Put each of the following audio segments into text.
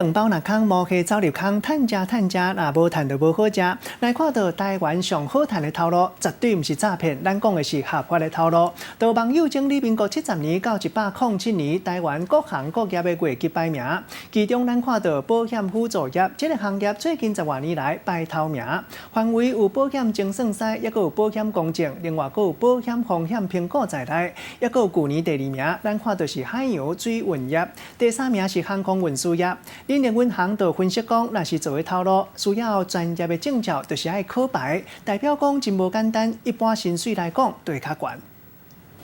饭包若空，无去走入空，趁食，若无趁就无好食。来看到台湾上好赚的头路，绝对毋是诈骗，咱讲的是合法的头路。到网友整理民国70年到107年，台湾各行各业的月绩排名，其中咱看到保险辅助业这个行业最近10多年来排头名，范围有保险精算师，也有保险公证，另外还有保险风险评估在内，也有去年第2名，咱看到是海洋水运业，第3名是航空运输业。恁连阮行就分析讲，若是做的头路，需要专业的证照，就是爱考牌，代表讲真无简单。一般薪水来讲，就会较悬。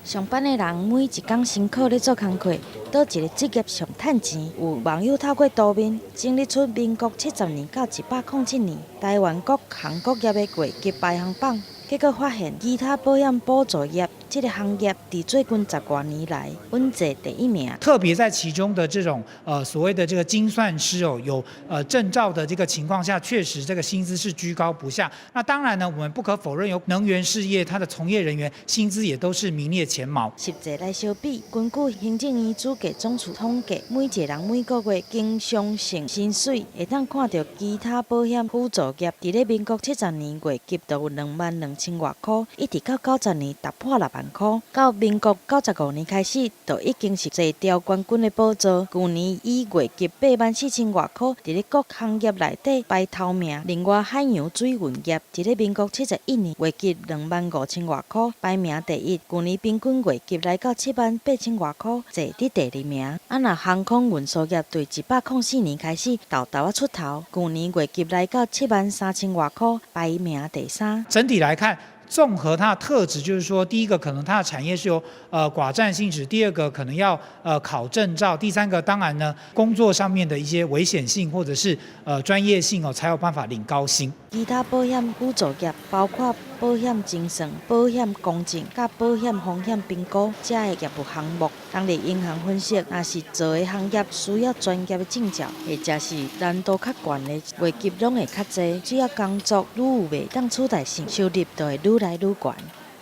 上班的人每一天辛苦咧做工课，倒一个职业上趁钱？有网友透过图片整理出民国70年到107年台湾各行各业的月绩排行榜，结果发现其他保险补助业这个行业伫最近10多年来稳坐第1名。特别在其中的这种所谓的这个精算师有证照的这个情况下，确实这个薪资是居高不下。那当然呢，我们不可否认，有能源事业它的从业人员薪资也都是名列前茅。实际来相比，根据行政院主计总处统计，每一个人每个月经常性薪水会当看到其他保险辅助业伫咧民国70年月绩就有22000多块，一直到90年突破6万块。到民国95年开始，就已经是坐调冠军的宝座。去年以月绩84000多块，伫咧各行业内底排头名。另外，海洋水运业伫咧民国71年月绩25000多块，排名第1。去年平均月绩来到78000多块，坐伫第2名。若航空运输业对104年开始豆豆出头，去年月绩来到73000多块，排名第3。整体来看，综合它的特质，就是说，第一个可能它的产业是有寡占性质，第二个可能要考证照，第三个当然呢，工作上面的一些危险性或者是专业性才有办法领高薪。其他保险辅助业包括保险精算、保险公证、甲保险风险评估这个业务项目。当地银行分析，若是做的行业需要专业的证照，或者是难度较悬的，月绩拢会较济。只要工作愈有袂当取代性，收入就会愈来愈悬。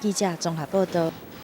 记者综合报道。